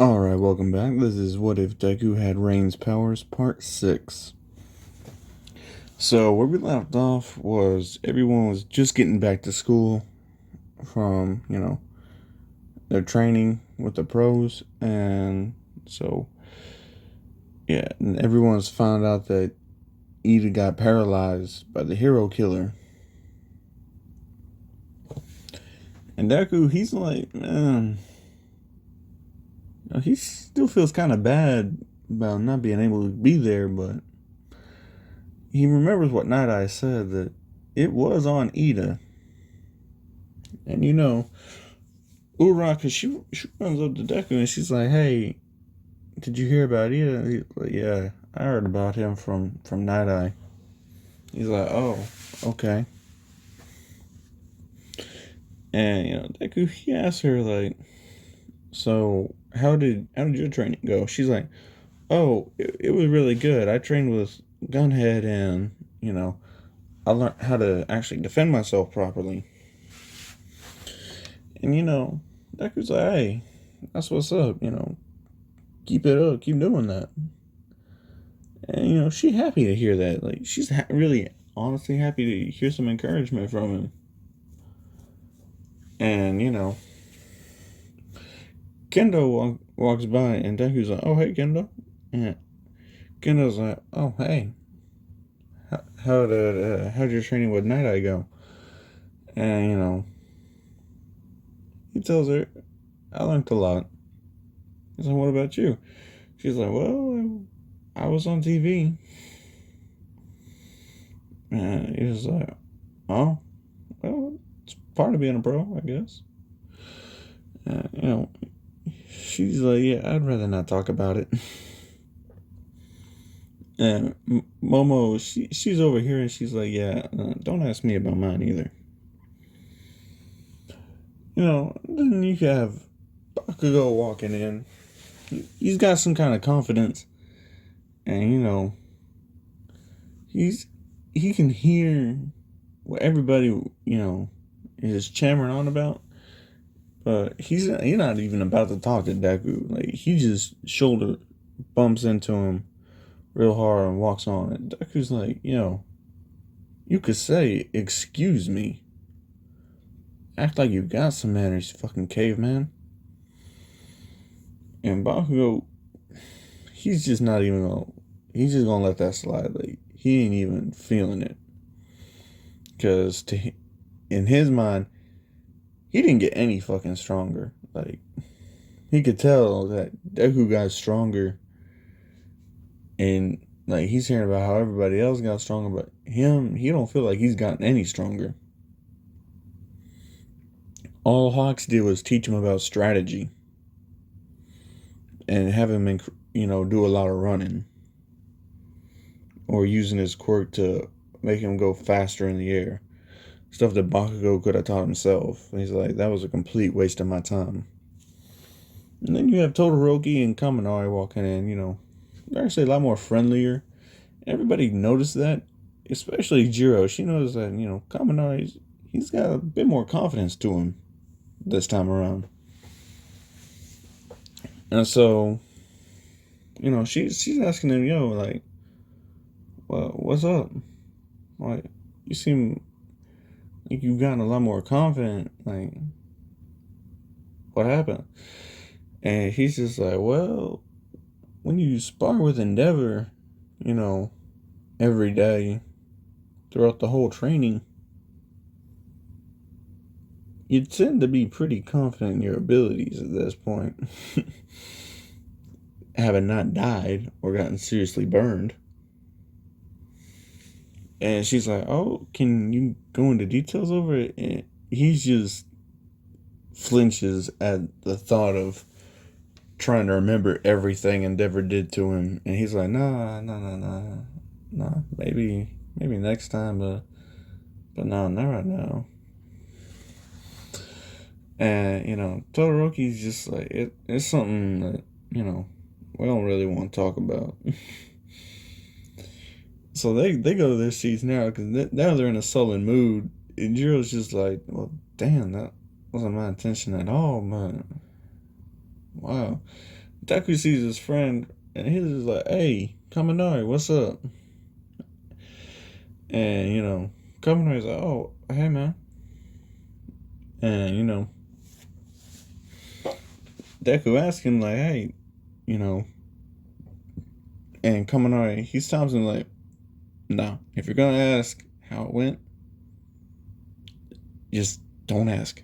Alright, welcome back. This is What If Deku Had Rain's Powers, Part 6. So, where we left off was everyone was just getting back to school from, their training with the pros. And so, yeah, and everyone's found out that Ida got paralyzed by the hero killer. And Deku, he's like, man, he still feels kind of bad about not being able to be there, but he remembers what Night Eye said, that it was on Ida. And Uraka, she runs up to Deku and she's like, "Hey, did you hear about Ida?" He's like, "Yeah, I heard about him from Night Eye." He's like, "Oh, okay." And Deku, he asks her like, "So how did your training go?" She's like, "Oh, it was really good. I trained with Gunhead, and I learned how to actually defend myself properly." And Deku's like, "Hey, that's what's up. Keep it up. Keep doing that." And she happy to hear that. Like she's really, honestly happy to hear some encouragement from him. And Kendo walks by, and Deku's like, "Oh, hey, Kendo." And Kendo's like, "Oh, hey, how'd your training with Night Eye go?" And he tells her, "I learned a lot." He's like, "What about you?" She's like, "Well, I was on TV." And he's like, "Oh, well, it's part of being a pro, I guess." And she's like, "Yeah, I'd rather not talk about it." And Momo, she's over here and she's like, "Yeah, don't ask me about mine either." Then you have Bakugo walking in. He's got some kind of confidence, and he's he can hear what everybody is chammering on about, but he's not even about to talk to Deku. Like he just shoulder bumps into him real hard and walks on. And Deku's like, you could say, "Excuse me." Act like you got some manners, you fucking caveman. And Bakugo, he's just not even gonna, he's just gonna let that slide. Like, he ain't even feeling it. Because in his mind, he didn't get any fucking stronger. Like, he could tell that Deku got stronger. And, like, he's hearing about how everybody else got stronger, but him, he don't feel like he's gotten any stronger. All Hawks did was teach him about strategy and have him, do a lot of running or using his quirk to make him go faster in the air. Stuff that Bakugo could have taught himself. And he's like, that was a complete waste of my time. And then you have Todoroki and Kaminari walking in, they're actually a lot more friendlier. Everybody noticed that, especially Jiro. She noticed that, Kaminari, he's got a bit more confidence to him this time around. And so, she's asking him, like, "Well, what's up? Like, you seem like you've gotten a lot more confident. Like, what happened?" And he's just like, "Well, when you spar with Endeavor, every day throughout the whole training, you tend to be pretty confident in your abilities at this point, having not died or gotten seriously burned." And she's like, "Oh, can you go into details over it?" And he's just flinches at the thought of trying to remember everything Endeavor did to him. And he's like, nah, maybe next time, but no, not right now. And, Todoroki's just like, it's something that, we don't really want to talk about. So they go to their seats now, because now they're in a sullen mood. And Jiro's just like, "Well, damn, that wasn't my intention at all, man. Wow." Deku sees his friend, and he's just like, "Hey, Kaminari, what's up?" And Kaminari's like, "Oh, hey, man." And Deku asks him like, "Hey, you know," and Kaminari he stops him like, "No, if you're gonna ask how it went, just don't ask.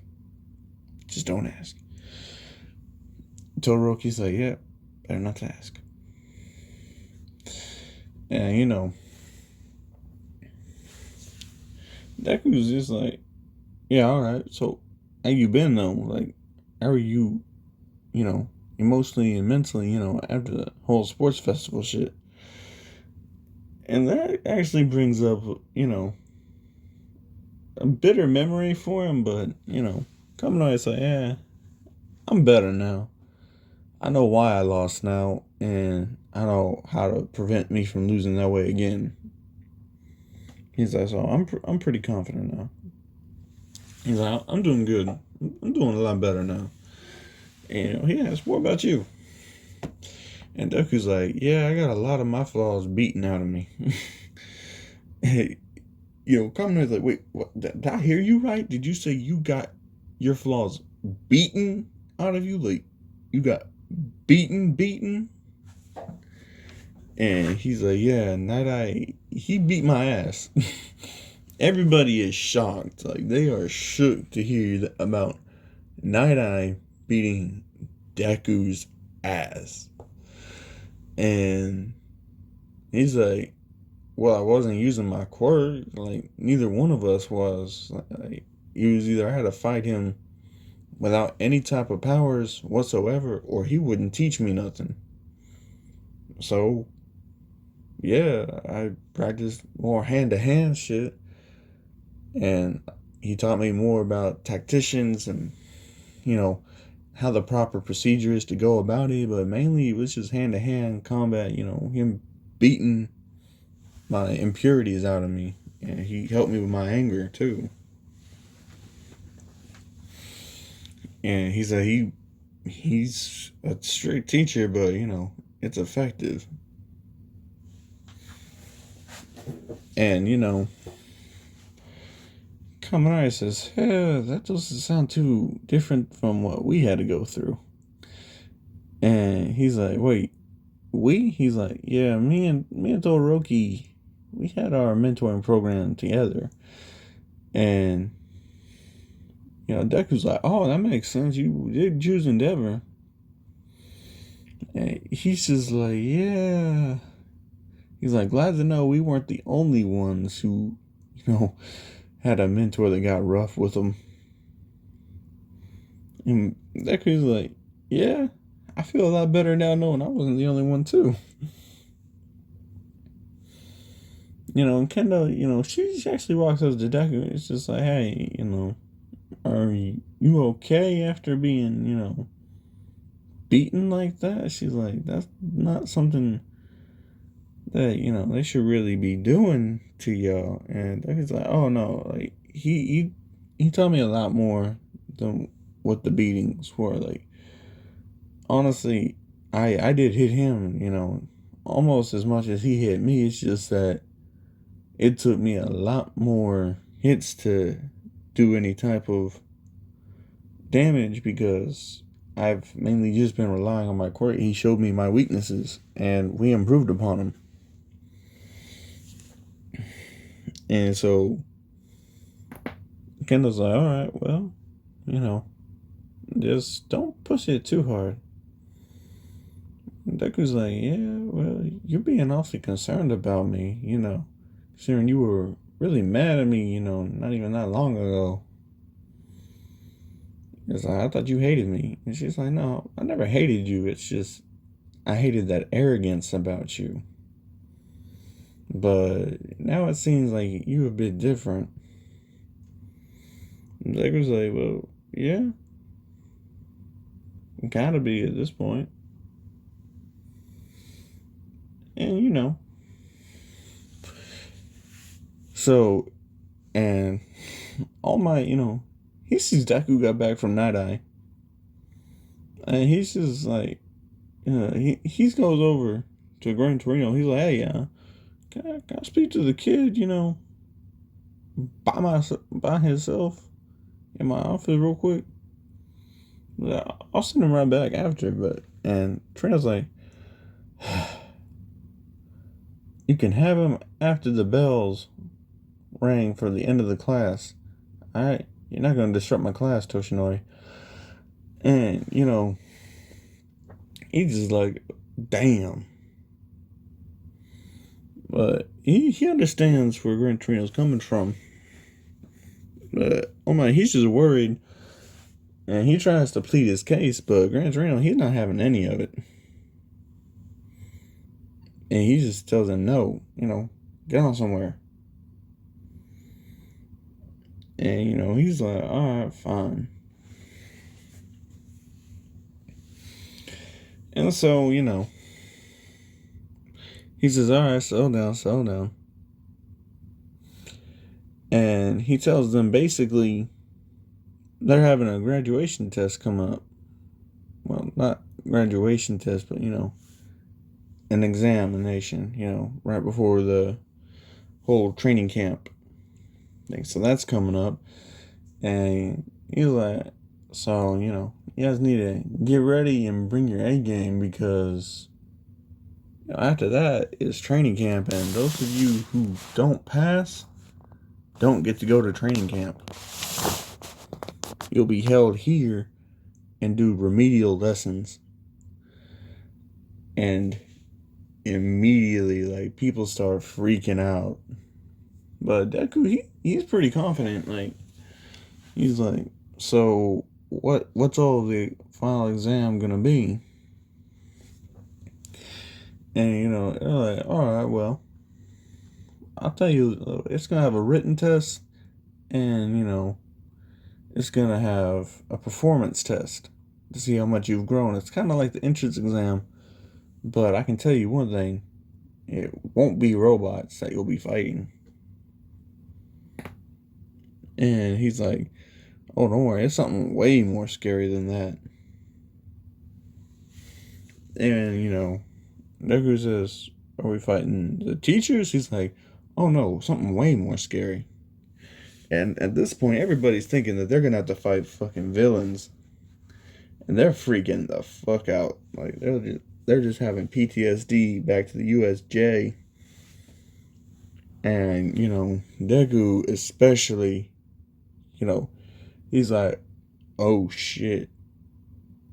Just don't ask." Todoroki's like, "Yeah, better not to ask." And Deku's just like, "Yeah, all right. So, how you been though? Like, how are you? You know, emotionally and mentally? After the whole sports festival shit." And that actually brings up, a bitter memory for him. But coming on, it's like, yeah, I'm better now. I know why I lost now, and I know how to prevent me from losing that way again. He's like, so I'm pretty confident now. He's like, I'm doing good. I'm doing a lot better now. And he asks, what about you? And Deku's like, yeah, I got a lot of my flaws beaten out of me. Hey, Kamehameha's like, wait, what, did I hear you right? Did you say you got your flaws beaten out of you? Like, you got beaten? And he's like, yeah, Night Eye, he beat my ass. Everybody is shocked. Like, they are shook to hear about Night Eye beating Deku's ass. And he's like, well, I wasn't using my quirk. Like, neither one of us was. Like, he was either I had to fight him without any type of powers whatsoever, or he wouldn't teach me nothing. So, yeah, I practiced more hand to hand shit, and he taught me more about tacticians and you know how the proper procedure is to go about it. But mainly, it was just hand to hand combat. Him beating my impurities out of me, and he helped me with my anger too. And he's a strict teacher, but it's effective. And Kaminari says, "Yeah, that doesn't sound too different from what we had to go through." And he's like, "Wait, we?" He's like, "Yeah, me and Todoroki, we had our mentoring program together." And Deku's like, "Oh, that makes sense. You did choose Endeavor." And he's just like, "Yeah." He's like, "Glad to know we weren't the only ones who, had a mentor that got rough with him." And Deku's like, "Yeah, I feel a lot better now knowing I wasn't the only one too." And Kendo, she actually walks up to Deku. It's just like, "Hey, are you okay after being, beaten like that?" She's like, "That's not something that they should really be doing to y'all." And Deku's like, "Oh no, like he told me a lot more than what the beatings were. Like, honestly, I did hit him, almost as much as he hit me. It's just that it took me a lot more hits to do any type of damage because I've mainly just been relying on my quirk. He showed me my weaknesses and we improved upon them." And so Kendall's like, "All right, well, you know, just don't push it too hard." And Deku's like, "Yeah, well, you're being awfully concerned about me, considering you were really mad at me, not even that long ago." It's like, "I thought you hated me." And she's like, "No, I never hated you. It's just I hated that arrogance about you. But now it seems like you're a bit different." And Deku's like, "Well, yeah, gotta be at this point." And so, and all my, he sees Deku got back from Night Eye, and he's just like he goes over to Gran Torino. He's like, hey, can I speak to the kid, by himself in my office real quick? Yeah, I'll send him right back after. And Trina's like, you can have him after the bells rang for the end of the class. Alright? You're not going to disrupt my class, Toshinori. And, he's just like, damn. But he understands where Gran Torino's coming from. But, oh my, he's just worried. And he tries to plead his case, but Gran Torino, he's not having any of it. And he just tells him, no, get on somewhere. And, he's like, all right, fine. And so, he says, all right, settle down. And he tells them basically they're having a graduation test come up. Well, not graduation test, but, an examination, right before the whole training camp thing. So that's coming up. And he's like, so, you guys need to get ready and bring your A game because after that is training camp. And those of you who don't pass don't get to go to training camp. You'll be held here and do remedial lessons. And immediately, people start freaking out. But Deku, he's pretty confident. He's like, so what's all the final exam gonna be? And they're like, all right, well, I'll tell you, it's gonna have a written test, and it's gonna have a performance test to see how much you've grown. It's kind of like the entrance exam, but I can tell you one thing: it won't be robots that you'll be fighting. And he's like, oh, don't worry, it's something way more scary than that. And, Deku says, are we fighting the teachers? He's like, oh no, something way more scary. And at this point, everybody's thinking that they're going to have to fight fucking villains. And they're freaking the fuck out. They're just having PTSD back to the USJ. And, Deku especially, he's like, oh shit.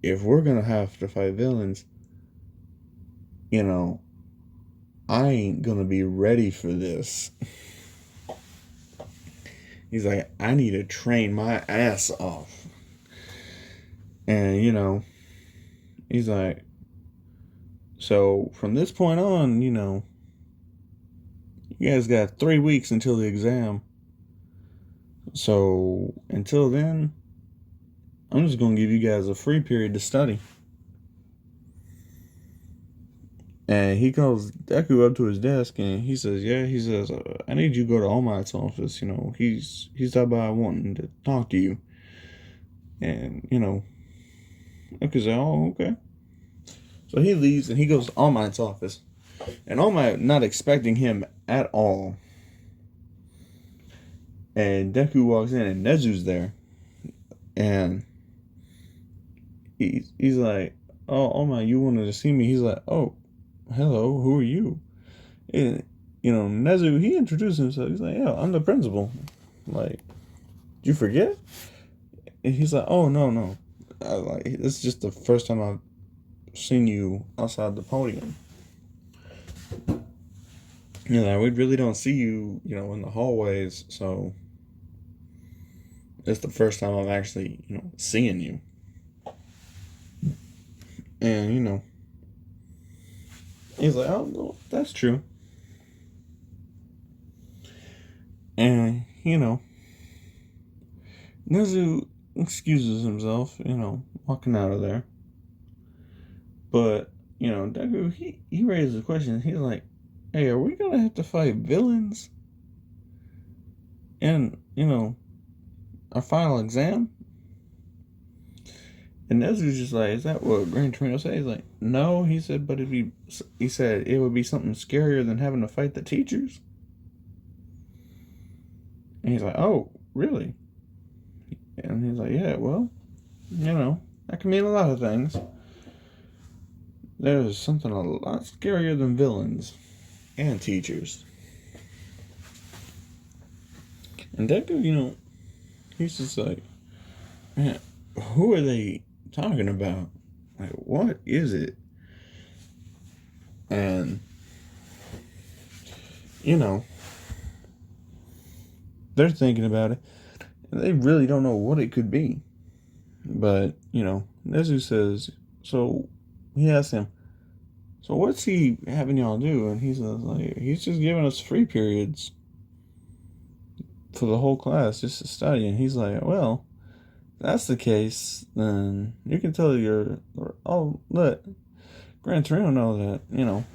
If we're going to have to fight villains, I ain't going to be ready for this. He's like, I need to train my ass off. And, he's like, so from this point on, you guys got 3 weeks until the exam. So until then, I'm just going to give you guys a free period to study. And he calls Deku up to his desk and he says, I need you to go to All Might's office. He's stopped by wanting to talk to you. And, Deku's like, oh, okay. So he leaves and he goes to All Might's office. And All Might not expecting him at all. And Deku walks in and Nezu's there. And he's like, oh, All Might, you wanted to see me? He's like, oh, hello, who are you? And, Nezu, he introduced himself. He's like, yeah, I'm the principal. Did you forget? And he's like, oh, no. This is just the first time I've seen you outside the podium. We really don't see you, in the hallways, so it's the first time I'm actually, seeing you. And, he's like, oh, well, that's true. And, Nezu excuses himself, walking out of there. But, Deku, he raises a question. He's like, hey, are we going to have to fight villains in, our final exam? And Nezu's just like, is that what Gran Torino said? He's like, no. He said, but he said it would be something scarier than having to fight the teachers. And he's like, oh, really? And he's like, yeah, well, that can mean a lot of things. There's something a lot scarier than villains and teachers. And Deku, he's just like, man, who are they talking about? Like, what is it? And, they're thinking about it. And they really don't know what it could be. But, Nezu says, so he asks him, so what's he having y'all do? And he says, like, he's just giving us free periods for the whole class just to study. And he's like, well, if that's the case, then you can tell let Gran Torino know that, you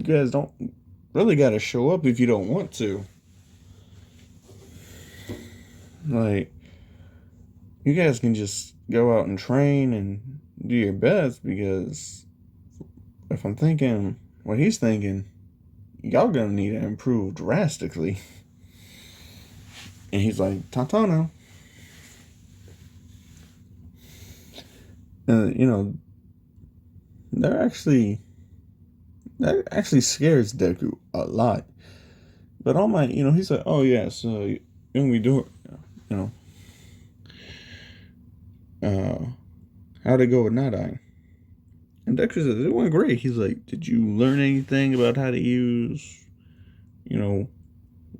guys don't really got to show up if you don't want to. Like, you guys can just go out and train and do your best, because if I'm thinking what he's thinking, y'all gonna need to improve drastically. And he's like, Tantano. That actually scares Deku a lot. But All Might, he's like, oh yeah, so when we do it, how'd it go with Night Eye? And Dexter says, it went great. He's like, did you learn anything about how to use,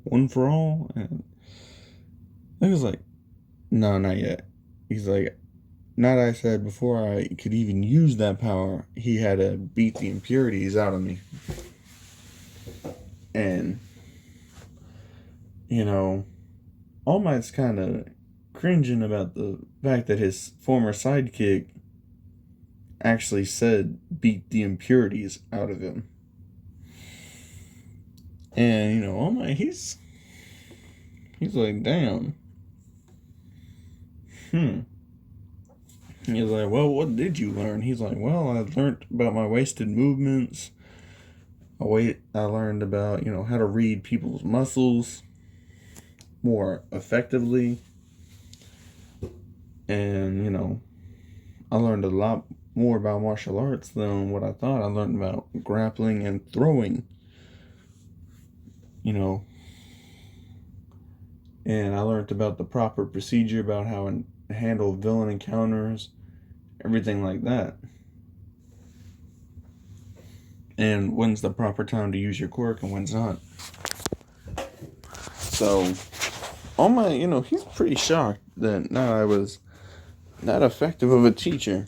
One for All? And I was like, no, not yet. He's like, Night Eye said before I could even use that power, he had to beat the impurities out of me. And, All Might's kind of cringing about the fact that his former sidekick actually said beat the impurities out of him. And, All Might, he's like, damn. He's like, well, what did you learn? He's like, well, I learned about my wasted movements. I learned about, how to read people's muscles more effectively. And, I learned a lot more about martial arts than what I thought. I learned about grappling and throwing. And I learned about the proper procedure about how to handle villain encounters, everything like that. And when's the proper time to use your quirk and when's not. So, All Might, he's pretty shocked that I was that effective of a teacher.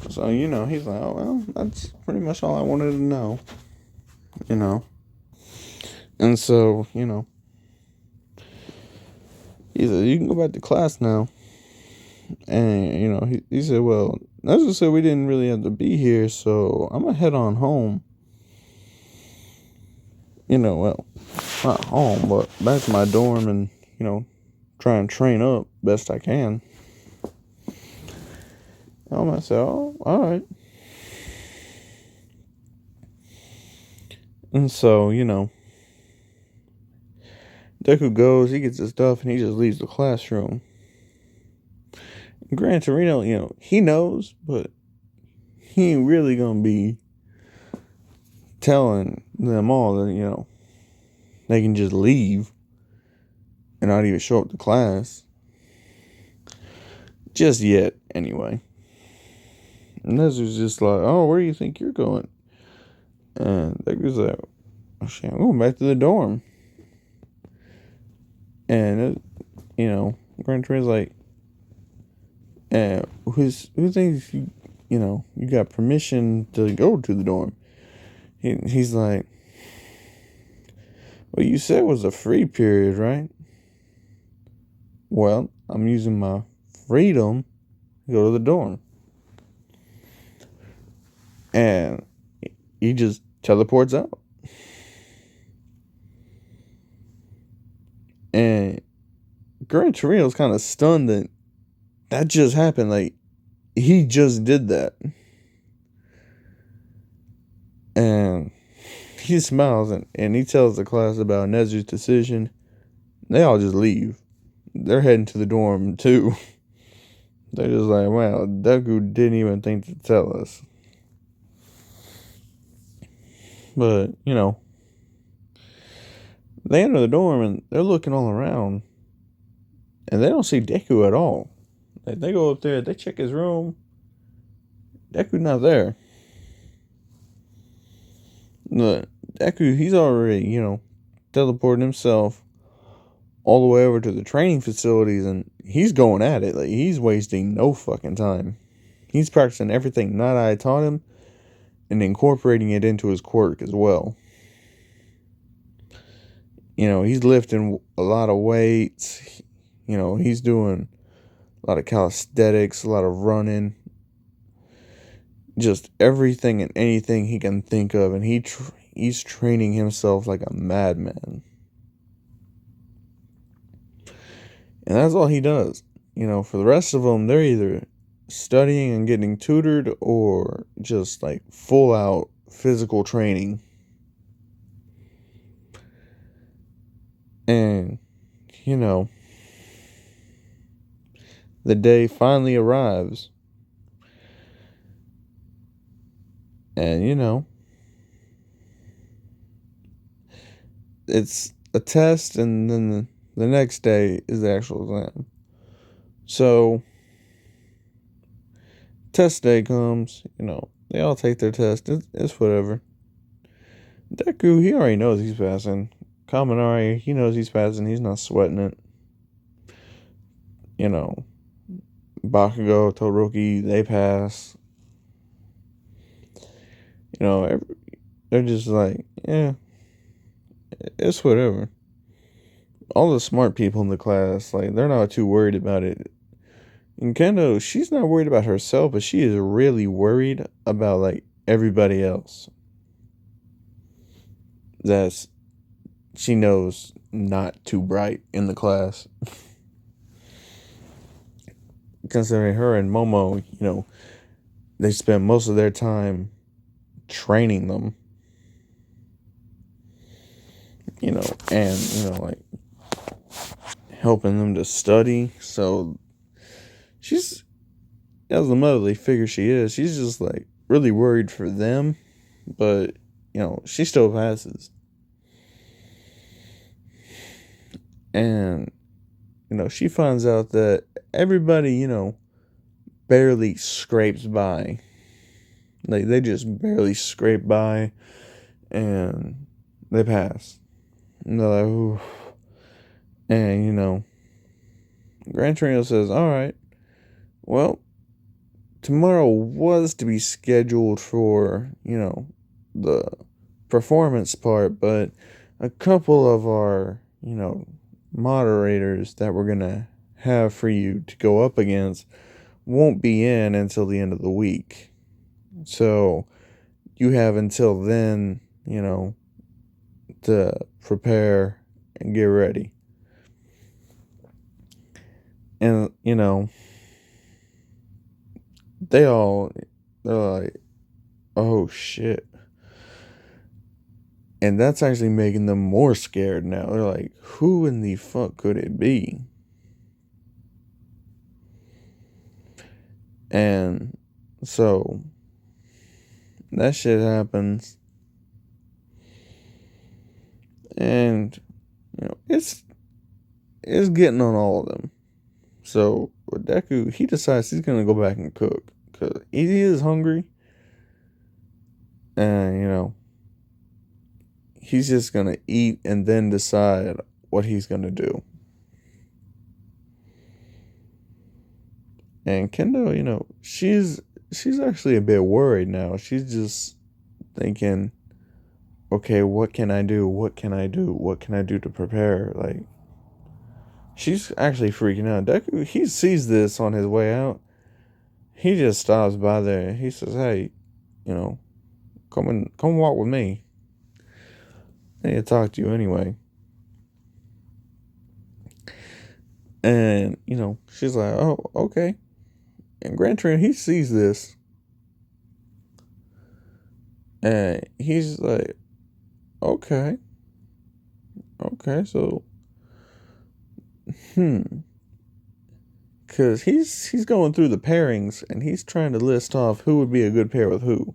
So, he's like, oh, well, that's pretty much all I wanted to know. And so, he said, you can go back to class now. And, he said, well, Nezu said we didn't really have to be here, so I'm going to head on home. Well, not home, but back to my dorm and, try and train up best I can. I might say, oh, all right. And so, Deku goes, he gets his stuff, and he just leaves the classroom. Gran Torino, he knows, but he ain't really gonna be telling them all that, they can just leave and not even show up to class. Just yet, anyway. And Nezu's just like, oh, where do you think you're going? And Deku's like, oh, shit, I'm going back to the dorm. And, Gran Torino's like, who thinks you got permission to go to the dorm? He's like, well, you said it was a free period, right? Well, I'm using my freedom to go to the dorm. And he just teleports out. And Gran Torino's kind of stunned that that just happened. Like, he just did that. And he smiles and he tells the class about Nezu's decision. They all just leave. They're heading to the dorm too. They're just like, wow, Deku didn't even think to tell us. But, they enter the dorm and they're looking all around. And they don't see Deku at all. Like, they go up there, they check his room. Deku's not there. Look, Deku, he's already, teleported himself all the way over to the training facilities, and he's going at it. Like, he's wasting no fucking time. He's practicing everything Night Eye taught him and incorporating it into his quirk as well. He's lifting a lot of weights. He's doing a lot of calisthenics, a lot of running. Just everything and anything he can think of, and he's training himself like a madman. And that's all he does. For the rest of them, they're either studying and getting tutored or just like full out physical training. And, the day finally arrives. And, it's a test, and then the next day is the actual exam. So, test day comes, they all take their test. It's whatever. Deku, he already knows he's passing. Kaminari, he knows he's passing. He's not sweating it. Bakugo, Todoroki, they pass. They're just like, yeah, it's whatever. All the smart people in the class, like, they're not too worried about it. And Kendo, she's not worried about herself, but she is really worried about, like, everybody else that's she knows not too bright in the class. Considering her and Momo, they spend most of their time training them. And, like, helping them to study. So she's, as the motherly figure she is, she's just like really worried for them, but she still passes. And she finds out that everybody barely scrapes by. Like, they just barely scrape by and they pass. And they're like, ooh. And Gran Torino says, alright, well, tomorrow was to be scheduled for, the performance part, but a couple of our, moderators that we're going to have for you to go up against won't be in until the end of the week. So you have until then, to prepare and get ready. And, they're like, oh shit. And that's actually making them more scared now. They're like, who in the fuck could it be? And so that shit happens. And, it's getting on all of them. So Deku, he decides he's going to go back and cook. Because he is hungry. And, he's just going to eat and then decide what he's going to do. And Kendo, she's actually a bit worried now. She's just thinking, okay, what can I do? What can I do? What can I do to prepare? Like, she's actually freaking out. Deku, he sees this on his way out. He just stops by there. He says, hey, come walk with me. I need to talk to you anyway. And, she's like, oh, okay. And Gran Torino, he sees this, and he's like, okay, so, because he's going through the pairings, and he's trying to list off who would be a good pair with who.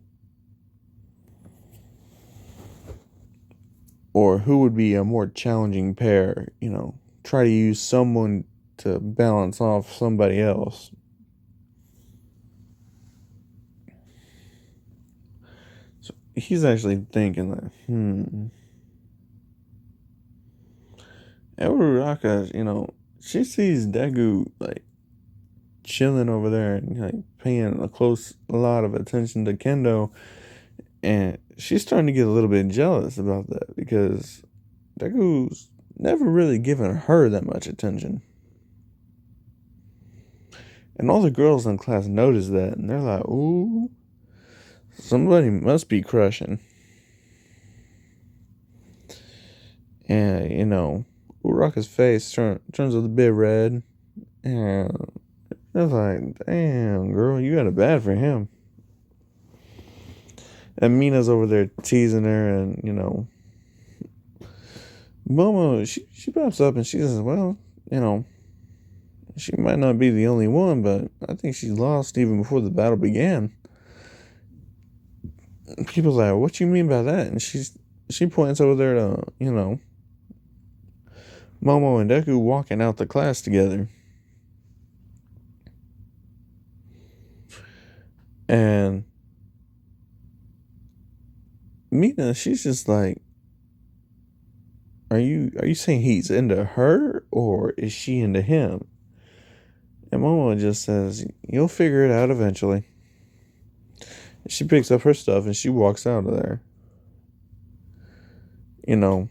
Or who would be a more challenging pair, try to use someone to balance off somebody else. So he's actually thinking that, Uraraka, she sees Deku, like, chilling over there and, like, paying a lot of attention to Kendo, and she's starting to get a little bit jealous about that, because Deku's never really given her that much attention. And all the girls in class notice that, and they're like, ooh, somebody must be crushing. And, Uraka's face turns a bit red, and it's like, damn, girl, you got it bad for him. And Mina's over there teasing her, and, Momo, she pops up and she says, well, she might not be the only one, but I think she's lost even before the battle began. People's like, what you mean by that? And she points over there to, Momo and Deku walking out the class together. And Mina, she's just like, are you saying he's into her, or is she into him? And Momo just says, you'll figure it out eventually. She picks up her stuff and she walks out of there. And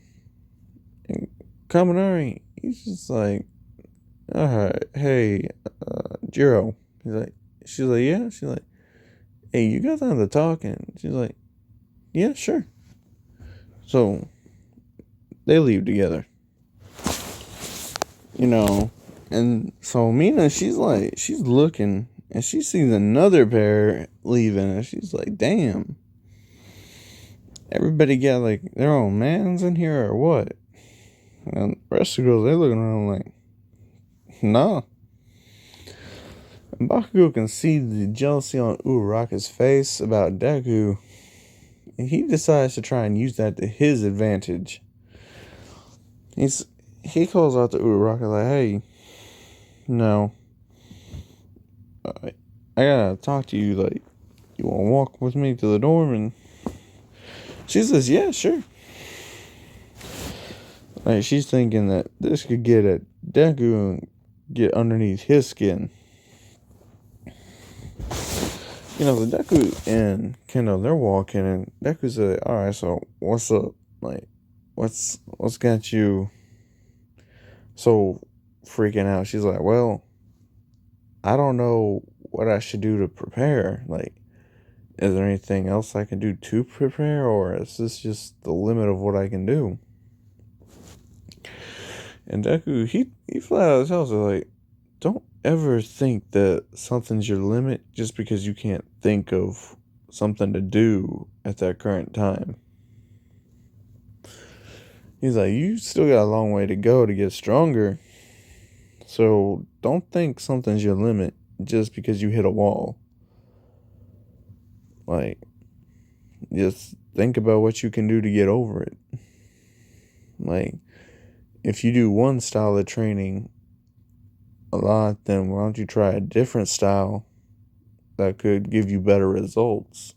Kaminari, he's just like, alright, hey, Jiro. She's like, yeah? She's like, hey, you got time to talk? And she's like, yeah, sure. So, they leave together. And so Mina, she's looking, and she sees another pair leaving, and she's like, damn. Everybody got, like, their own mans in here, or what? And the rest of the girls, they're looking around like, nah. And Bakugo can see the jealousy on Uraraka's face about Deku, and he decides to try and use that to his advantage. He calls out to Uraraka like, hey, no, I gotta talk to you, like, you wanna walk with me to the dorm? And she says, yeah, sure. Like, she's thinking that this could get at Deku and get underneath his skin. The Deku and Kendo, they're walking, and Deku's like, alright, so what's up? Like, what's got you so freaking out? She's like, well, I don't know what I should do to prepare. Like, is there anything else I can do to prepare, or is this just the limit of what I can do? And Deku, he flat out tells her, like, don't ever think that something's your limit just because you can't think of something to do at that current time. He's like, you still got a long way to go to get stronger. So don't think something's your limit just because you hit a wall. Like, just think about what you can do to get over it. Like, if you do one style of training a lot, then why don't you try a different style that could give you better results?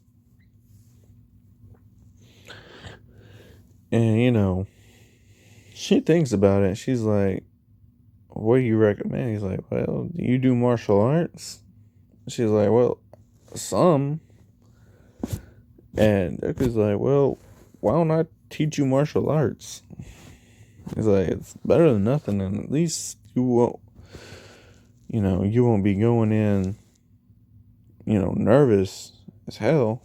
And, she thinks about it. She's like, what do you recommend? He's like, well, do you do martial arts? She's like, well, some. And Deku's like, well, why don't I teach you martial arts? He's like, it's better than nothing, and at least you won't be going in, nervous as hell.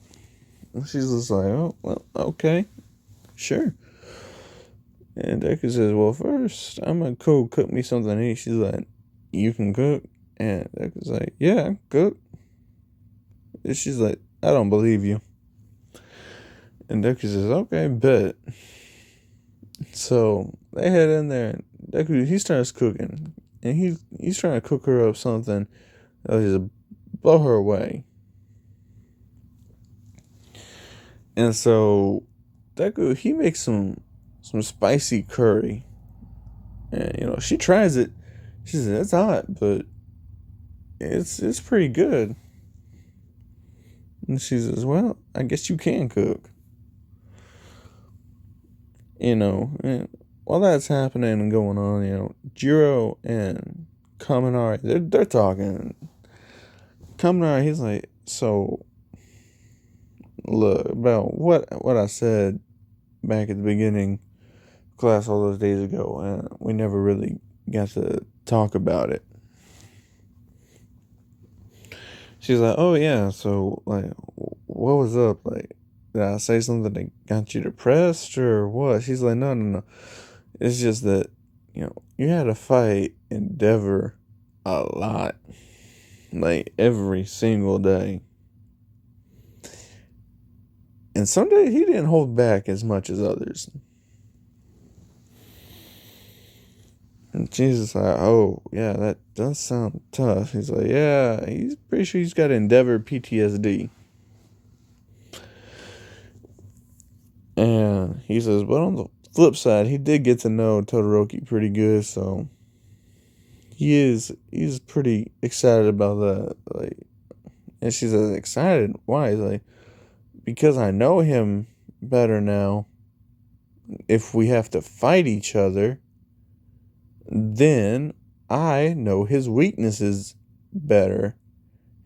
And she's just like, oh, well, okay, sure. And Deku says, well, first, I'm gonna cook me something to eat. She's like, you can cook? And Deku's like, yeah, I can cook. she's like, I don't believe you. And Deku says, okay, bet. So they head in there, and Deku, he starts cooking. And he's trying to cook her up something that'll just blow her away. And so Deku, he makes some spicy curry. And she tries it. She says, it's hot, but it's pretty good. And she says, well, I guess you can cook. And while that's happening and going on, Jiro and Kaminari, they're talking. Kaminari, he's like, so look, about what I said back at the beginning of class all those days ago, and we never really got to talk about it. She's like, oh yeah, so like, what was up? Like, did I say something that got you depressed or what? She's like, no. It's just that, you had to fight Endeavor a lot. Like, every single day. And some days he didn't hold back as much as others. And Jesus like, oh, yeah, that does sound tough. He's like, yeah, he's pretty sure he's got Endeavor PTSD. And he says, but on the flip side, he did get to know Todoroki pretty good, so he's pretty excited about that. Like, and she says, excited? Why? He's like, because I know him better now. If we have to fight each other, then I know his weaknesses better,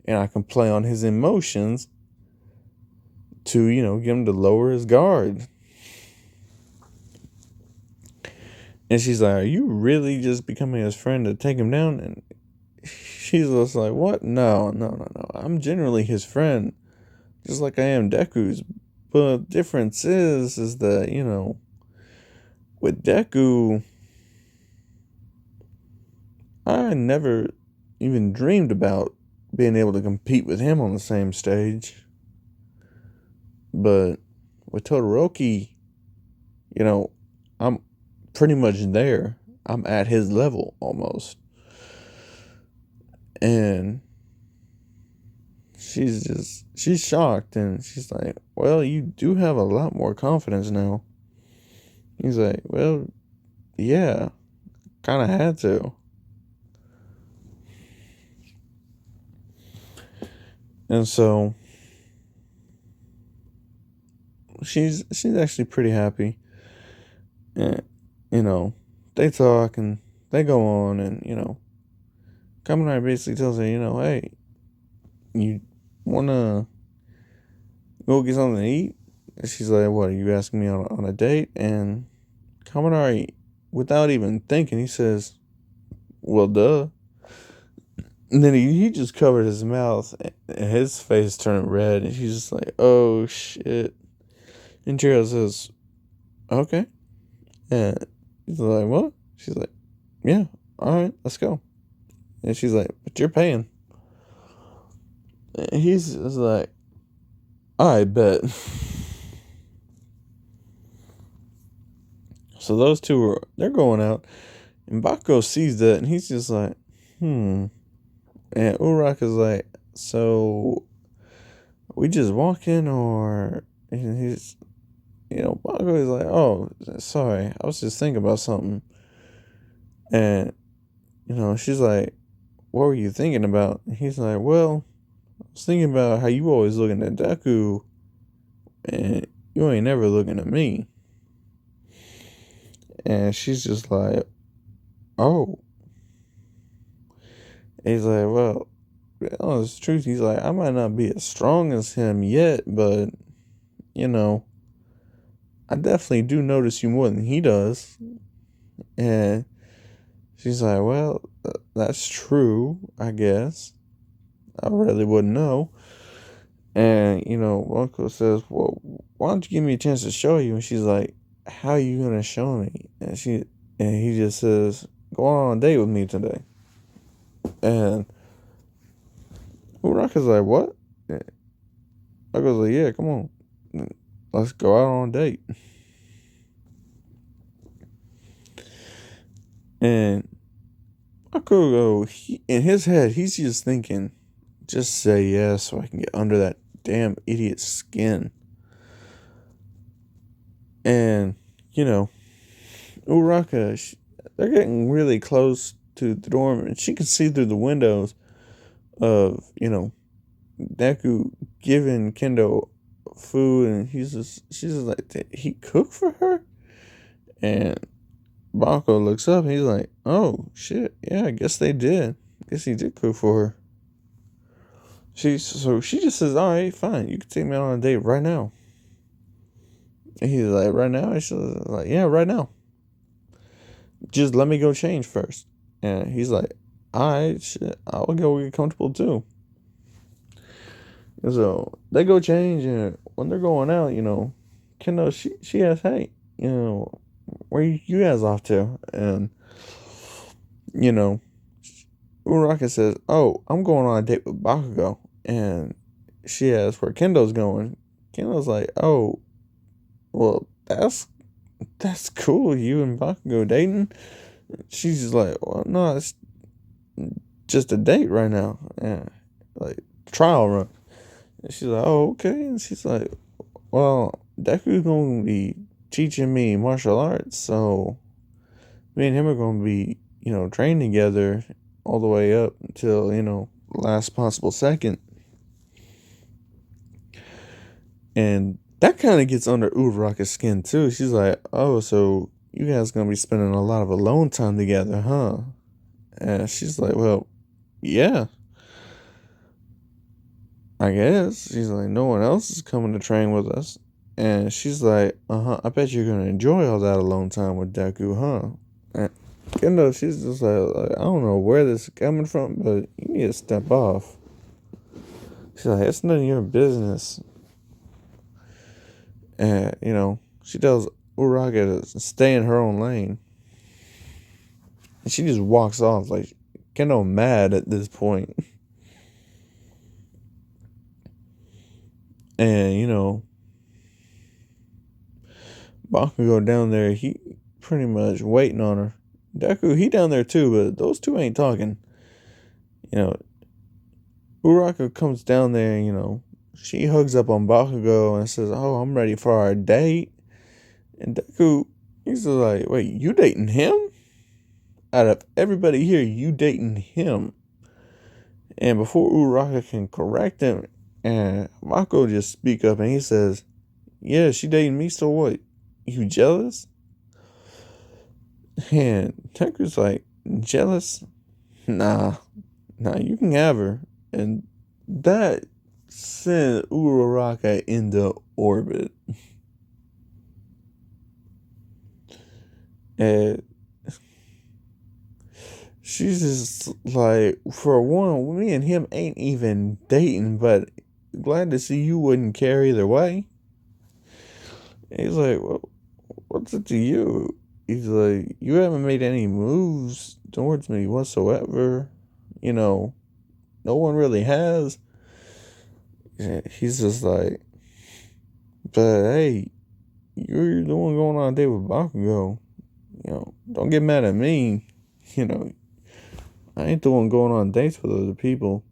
and I can play on his emotions to, get him to lower his guard. And she's like, are you really just becoming his friend to take him down? And she's just like, what? No. I'm generally his friend, just like I am Deku's. But the difference is that, with Deku, I never even dreamed about being able to compete with him on the same stage. But with Todoroki, I'm pretty much there. I'm at his level almost. And she's shocked, and she's like, well, you do have a lot more confidence now. He's like, well, yeah, kind of had to. And so she's actually pretty happy. And, they talk and they go on, and, Kaminari basically tells her, hey, you want to go get something to eat? And she's like, what, are you asking me on a date? And Kaminari, without even thinking, he says, well, duh. And then he just covered his mouth, and his face turned red, and she's just like, oh, shit. And Jiro says, okay. And he's like, what? She's like, yeah, all right, let's go. And she's like, but you're paying. And he's just like, I bet. So those two they're going out, and Bakugo sees that, and he's just like, And Uraraka is like, so we just walking, or? And he's, Bakugo is like, oh, sorry, I was just thinking about something. And, she's like, what were you thinking about? And he's like, well, I was thinking about how you always looking at Deku, and you ain't never looking at me. And she's just like, oh. And he's like, well, it's the truth. He's like, I might not be as strong as him yet, but, I definitely do notice you more than he does. And she's like, well, that's true, I guess. I really wouldn't know. And, Uncle says, well, why don't you give me a chance to show you? And she's like, how are you going to show me? And he just says, go on a date with me today. And Uraraka's like, what? Bakugo's like, yeah, come on. Let's go out on a date. And Bakugo, in his head, he's just thinking, just say yes so I can get under that damn idiot's skin. And, you know, Uraka, they're getting really close to the dorm, and she can see through the windows of, Deku giving Kendo food, and she's just like, did he cook for her? And Bako looks up, and he's like, oh, shit, yeah, I guess they did. I guess he did cook for her. So she just says, all right, fine, you can take me on a date right now. And he's like, right now? And she's like, yeah, right now. Just let me go change first. And he's like, all right, shit, I'll go get comfortable too. And so they go change, and when they're going out, Kendo, she asks, hey, where you guys off to? And, Uraka says, oh, I'm going on a date with Bakugo. And she asks where Kendo's going. Kendo's like, oh, well, that's cool. You and Bakugo dating? She's just like, well, no, it's just a date right now. Yeah, like trial run. And she's like, oh, okay. And she's like, well, Deku's gonna be teaching me martial arts, so me and him are gonna be, trained together all the way up until, last possible second. And that kind of gets under Uraraka's skin too. She's like, oh, so you guys gonna be spending a lot of alone time together, huh? And she's like, well, yeah, I guess. She's like, no one else is coming to train with us. And she's like, I bet you're gonna enjoy all that alone time with Deku, huh? And she's just like, I don't know where this is coming from, but you need to step off. She's like, it's none of your business. And, she tells Uraka to stay in her own lane. And she just walks off, like, Kendo mad at this point. And, Bakugo down there, he pretty much waiting on her. Deku, he down there too, but those two ain't talking. Uraka comes down there, she hugs up on Bakugo and says, oh, I'm ready for our date. And Deku, he's like, wait, you dating him? Out of everybody here, you dating him? And before Uraka can correct him, and Bakugo just speak up and he says, yeah, she dating me, so what? You jealous? And Deku's like, jealous? Nah, you can have her. And that sent Uraraka into orbit. And she's just like, for one, me and him ain't even dating, but glad to see you wouldn't care either way. And he's like, well, what's it to you? He's like, you haven't made any moves towards me whatsoever. No one really has. He's just like, but hey, you're the one going on a date with Bakugo. Don't get mad at me. I ain't the one going on dates with other people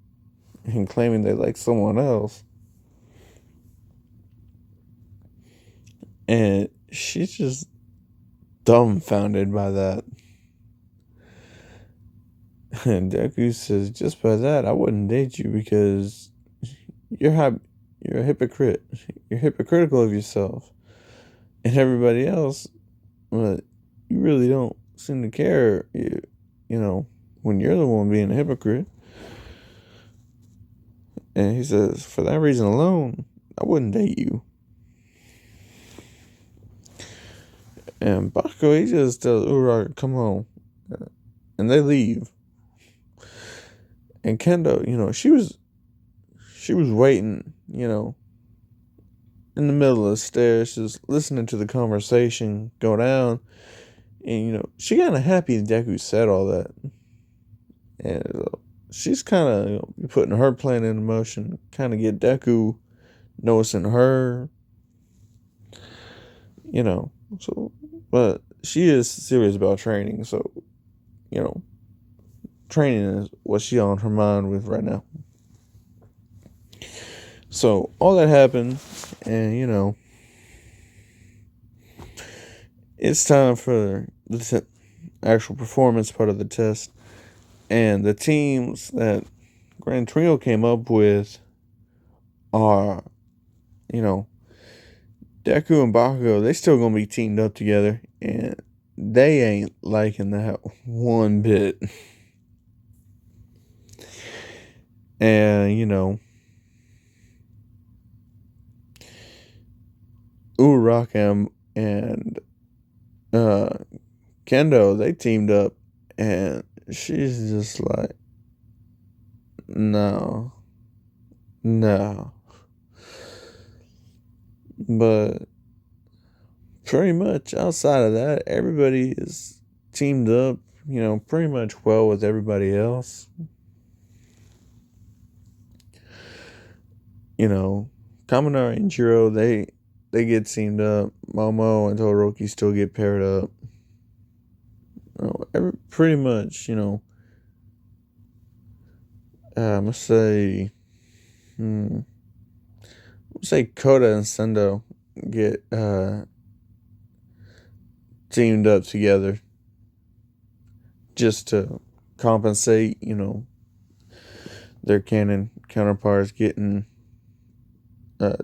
and claiming they like someone else. And she's just dumbfounded by that. And Deku says, just by that, I wouldn't date you because you're a hypocrite. You're hypocritical of yourself and everybody else, but you really don't seem to care, when you're the one being a hypocrite. And he says, for that reason alone, I wouldn't date you. And Bakugo, he just tells Uraraka, come home. And they leave. And Kendo, she was waiting, in the middle of the stairs, just listening to the conversation go down. And, she kind of happy that Deku said all that. And she's kind of putting her plan into motion, kind of get Deku noticing her, you know. So, but she is serious about training. So, you know, training is what she on her mind with right now. So all that happened, and it's time for the actual performance part of the test. And the teams that Gran Torino came up with are, you know, Deku and Bakugo. They still gonna be teamed up together, and they ain't liking that one bit. And Uraraka and uh, Kendo, they teamed up, and she's just like, no, no. But pretty much outside of that, everybody is teamed up, pretty much well with everybody else. Kaminari and Jiro, they get teamed up. Momo and Todoroki still get paired up. Pretty much, I'm gonna say, Koda and Sendo get teamed up together just to compensate, their canon counterparts getting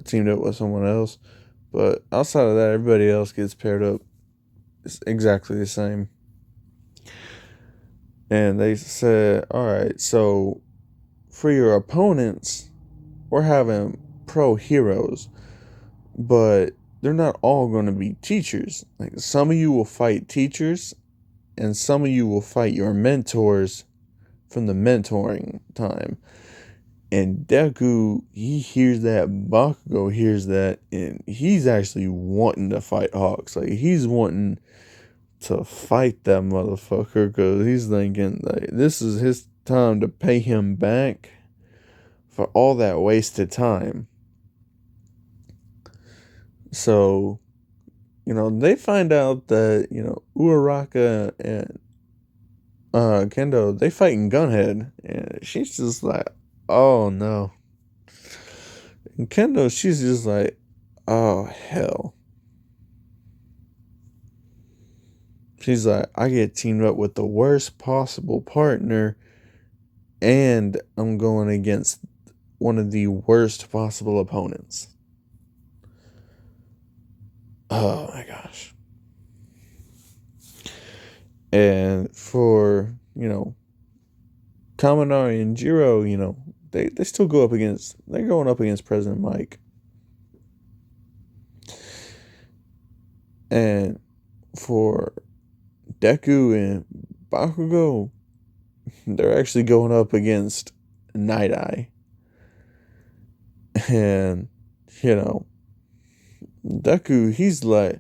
teamed up with someone else. But outside of that, everybody else gets paired up. It's exactly the same. And they said, all right, so for your opponents, we're having pro heroes, but they're not all going to be teachers. Like, some of you will fight teachers, and some of you will fight your mentors from the mentoring time. And Deku, he hears that, Bakugo hears that, and he's actually wanting to fight Hawks. Like, he's wanting to fight that motherfucker, because he's thinking, like, this is his time to pay him back for all that wasted time. So, they find out that, Uraraka and Kendo, they fighting Gunhead, and she's just like, oh no. And Kendo, she's just like, oh hell. She's like, I get teamed up with the worst possible partner, and I'm going against one of the worst possible opponents. Oh my gosh. And for, Kaminari and Jiro, they still they're going up against President Mike. And for Deku and Bakugo, they're actually going up against Night Eye. And, Deku, he's like,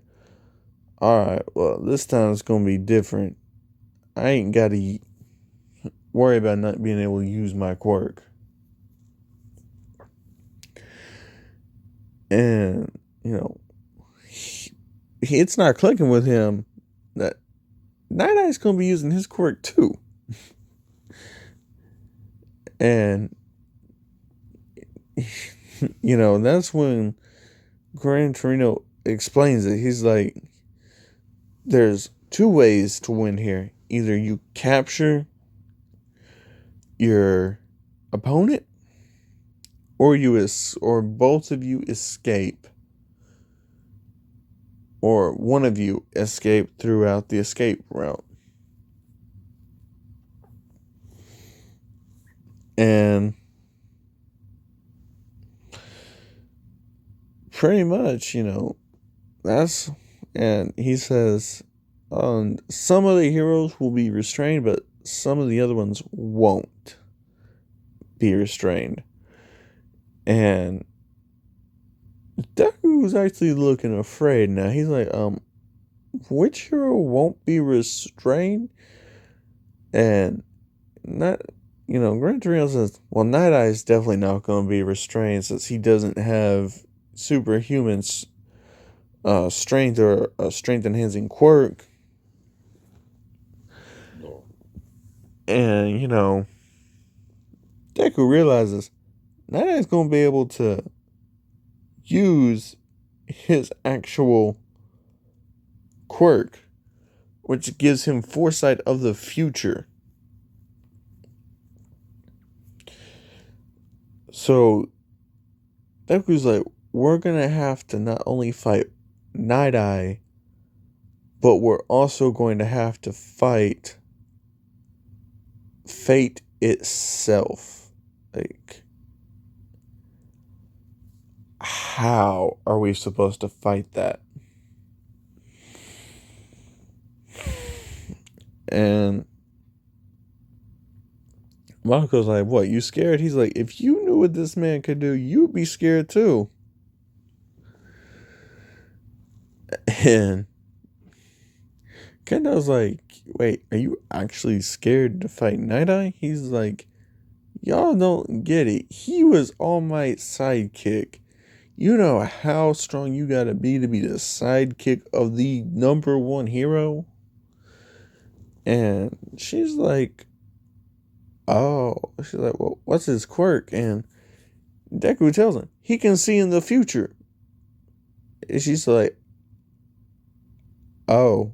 alright, well, this time it's going to be different. I ain't got to worry about not being able to use my quirk. And, it's not clicking with him that Night Eye's going to be using his quirk too. And, that's when Gran Torino explains it. He's like, there's two ways to win here. Either you capture your opponent, or both of you escape, or one of you escape throughout the escape route. And pretty much, and he says, some of the heroes will be restrained, but some of the other ones won't be restrained. And Deku's actually looking afraid now. He's like, which hero won't be restrained? And Gran Torino says, well, Night Eye is definitely not going to be restrained since he doesn't have superhuman strength or a strength enhancing quirk. And, Deku realizes Night Eye's going to be able to use his actual quirk, which gives him foresight of the future. So Deku's like, we're gonna have to not only fight Night Eye, but we're also going to have to fight fate itself. Like, how are we supposed to fight that? And Mako's like, what, you scared? He's like, if you knew what this man could do, you'd be scared too. And Kendo's like, wait, are you actually scared to fight Night Eye? He's like, y'all don't get it. He was All Might's sidekick. You know how strong you gotta be to be the sidekick of the number one hero? And she's like, oh. She's like, well, what's his quirk? And Deku tells him, he can see in the future. And she's like, oh.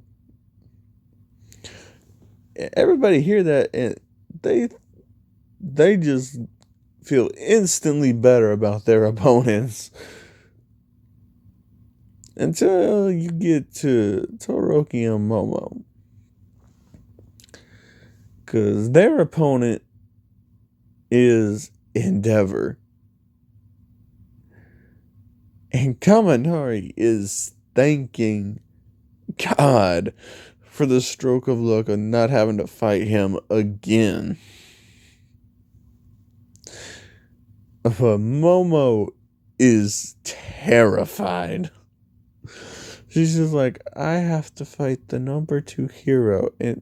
Everybody hear that and they just feel instantly better about their opponents. Until you get to Todoroki and Momo. Because their opponent is Endeavor. And Kaminari is thanking God for the stroke of luck of not having to fight him again. But Momo is terrified. She's just like, I have to fight the number 2 hero. And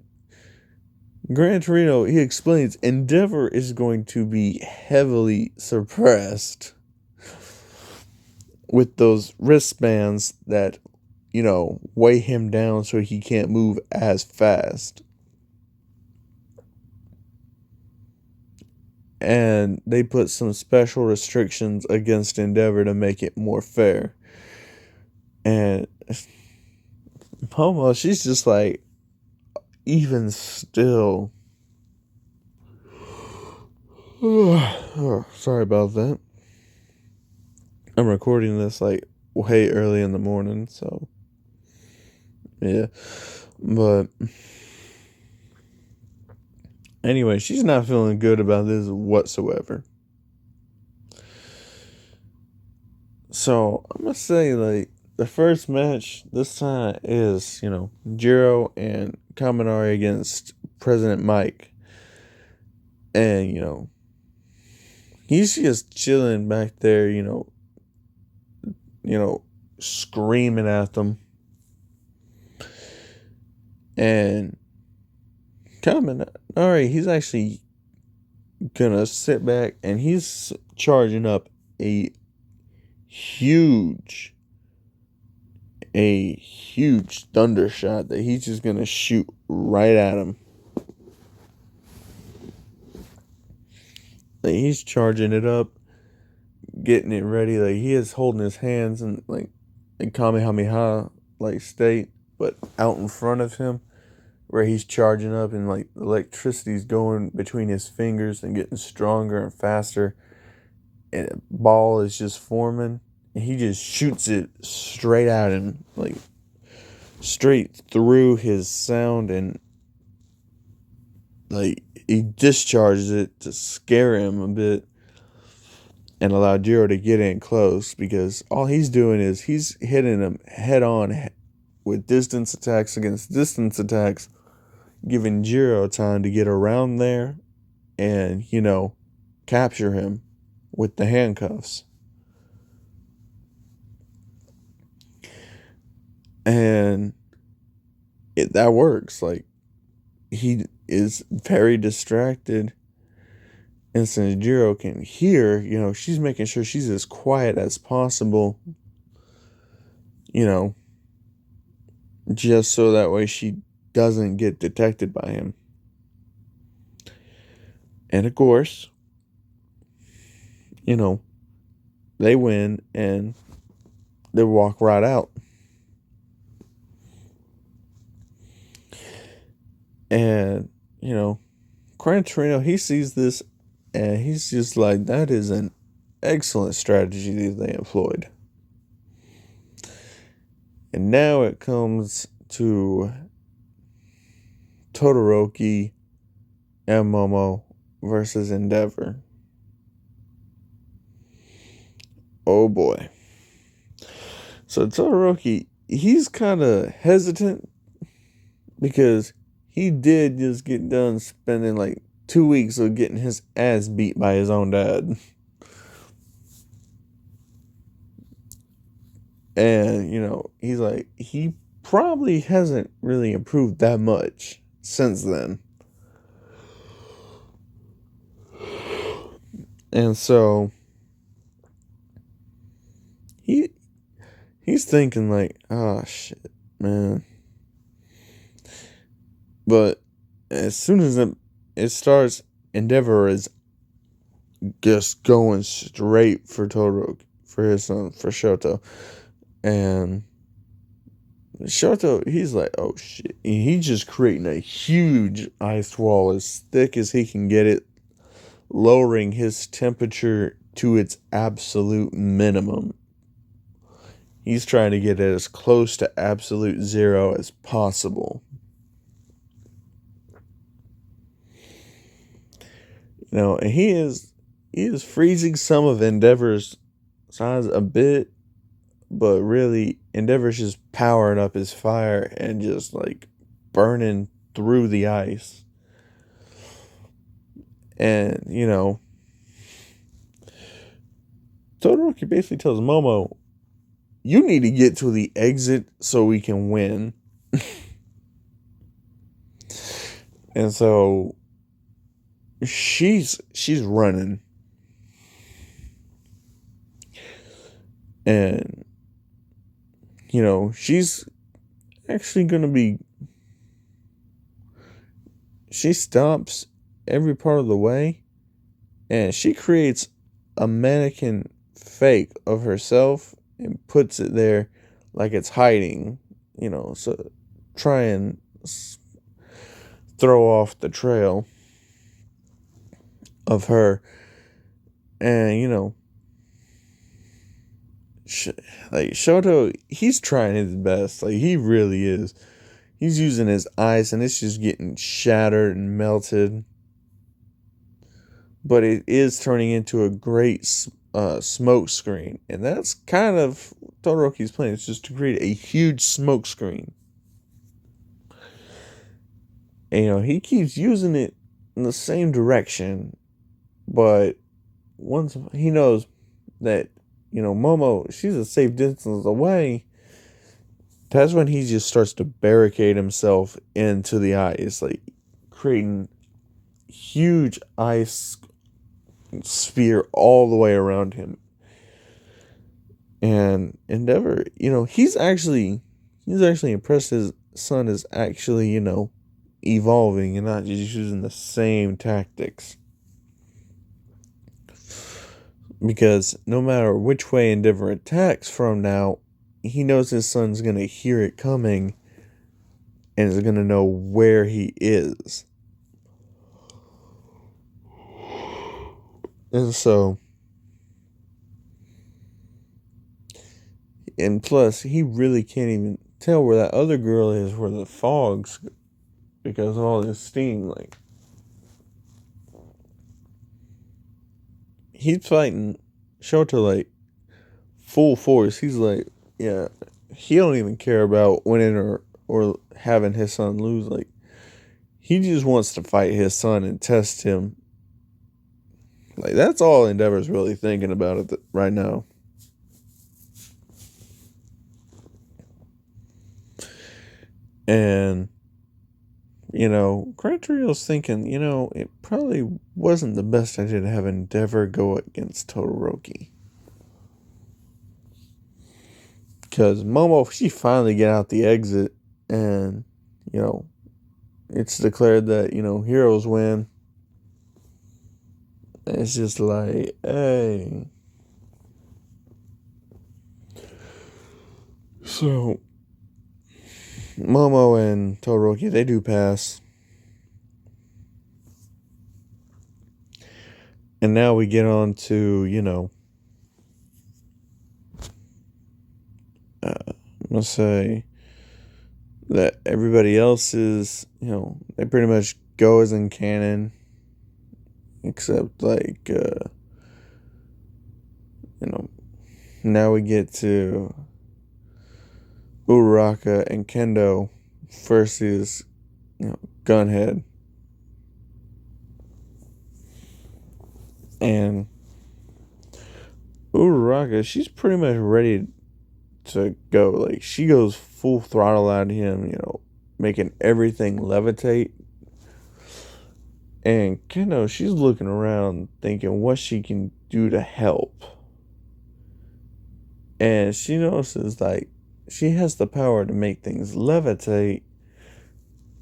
Gran Torino, he explains, Endeavor is going to be heavily suppressed with those wristbands that, weigh him down so he can't move as fast. And they put some special restrictions against Endeavor to make it more fair. And Momo, she's just like, even still. Oh, sorry about that. I'm recording this like way early in the morning, so yeah. But anyway, she's not feeling good about this whatsoever. So I'm gonna say, like, the first match this time is, Jiro and Kaminari against President Mike. And, he's just chilling back there, screaming at them. And Kaminari, he's actually gonna sit back and he's charging up a huge thunder shot that he's just gonna shoot right at him. Like, he's charging it up, getting it ready. Like, he is holding his hands in like in Kamehameha like state, but out in front of him, where he's charging up and like electricity's going between his fingers and getting stronger and faster, and a ball is just forming, and he just shoots it straight at him, like straight through his sound, and like he discharges it to scare him a bit and allow Jiro to get in close, because all he's doing is he's hitting him head on with distance attacks against distance attacks, giving Jiro time to get around there and, capture him with the handcuffs. And that works. Like, he is very distracted And since Jiro can hear, she's making sure she's as quiet as possible, you know, just so that way she doesn't get detected by him. And of course, they win and they walk right out. And, Gran Torino, he sees this and he's just like, that is an excellent strategy that they employed. And now it comes to Todoroki and Momo versus Endeavor. Oh boy. So Todoroki, he's kind of hesitant because he did just get done spending like 2 weeks of getting his ass beat by his own dad. And, he's like, he probably hasn't really improved that much since then. And so he's thinking like, oh shit, man. But as soon as it starts, Endeavor is just going straight for Todoroki, for his son, for Shoto. And Shoto, he's like, oh shit. He's just creating a huge ice wall as thick as he can get it, lowering his temperature to its absolute minimum. He's trying to get it as close to absolute zero as possible. And he is freezing some of Endeavor's size a bit, but really Endeavor's just powering up his fire and just like burning through the ice. And, Todoroki basically tells Momo, you need to get to the exit so we can win. And so she's running. And, she's actually going to be... She stops every part of the way. And she creates a mannequin fake of herself and puts it there like it's hiding. So try and throw off the trail of her. And, like Shoto, he's trying his best. Like, he really is. He's using his ice and it's just getting shattered and melted. But it is turning into a great smoke screen. And that's kind of Todoroki's plan. It's just to create a huge smoke screen. And, he keeps using it in the same direction. But once he knows that, Momo, she's a safe distance away, that's when he just starts to barricade himself into the ice, like creating huge ice sphere all the way around him. And Endeavor, he's actually impressed his son is actually, evolving and not just using the same tactics. Because no matter which way Endeavor attacks from now, he knows his son's going to hear it coming and is going to know where he is. And so, and plus, he really can't even tell where that other girl is, where the fog's, because of all this steam. Like, he's fighting Shoto like full force. He's like, yeah, he don't even care about winning or having his son lose. Like, he just wants to fight his son and test him. Like, that's all Endeavor's really thinking about it right now. And Crunchyroll's thinking, it probably wasn't the best idea to have Endeavor go against Todoroki. Because Momo, she finally get out the exit, and, you know, it's declared that, heroes win. And it's just like, hey. So, Momo and Todoroki, they do pass. And now we get on to, let's say that everybody else is, they pretty much go as in canon, except like, now we get to Uraraka and Kendo versus, Gunhead. And Uraraka, she's pretty much ready to go. Like, she goes full throttle at him, making everything levitate. And Kendo, she's looking around thinking what she can do to help. And she notices, like, she has the power to make things levitate.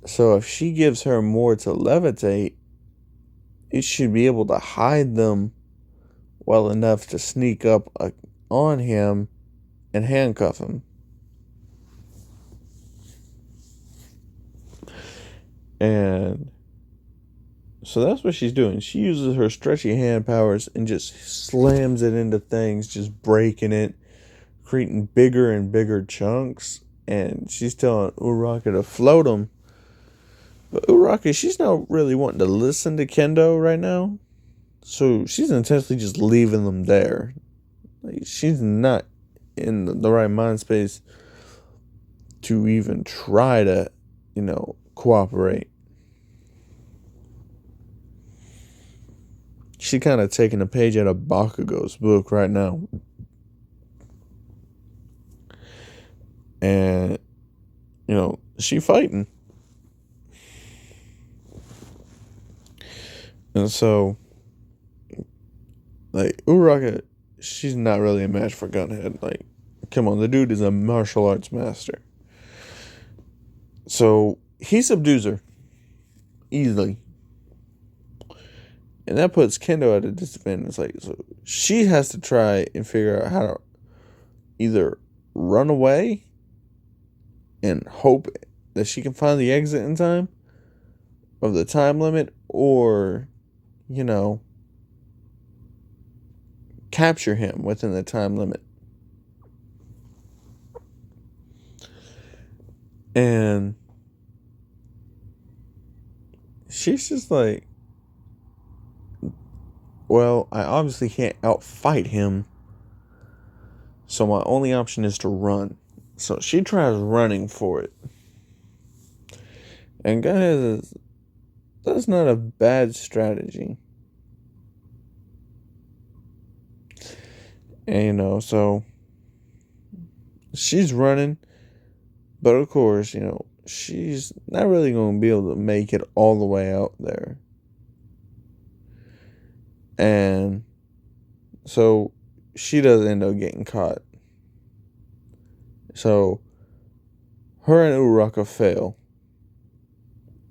So if she gives her more to levitate, it should be able to hide them well enough to sneak up on him and handcuff him. And so that's what she's doing. She uses her stretchy hand powers and just slams it into things, just breaking it, creating bigger and bigger chunks. And she's telling Uraraka to float them. But Uraraka, she's not really wanting to listen to Kendo right now. So she's intentionally just leaving them there. Like, she's not in the right mind space to even try to, cooperate. She kind of taking a page out of Bakugo's book right now. And, she fighting. And so, like, Uraraka, she's not really a match for Gunhead. Like, come on, the dude is a martial arts master. So, he subdues her easily. And that puts Kendo at a disadvantage. Like, so she has to try and figure out how to either run away and hope that she can find the exit in time of the time limit, or, capture him within the time limit. And she's just like, well, I obviously can't outfight him, so my only option is to run. So she tries running for it. And guys, that's not a bad strategy. And, so she's running, but of course, she's not really going to be able to make it all the way out there. And so she does end up getting caught. So her and Uraraka fail.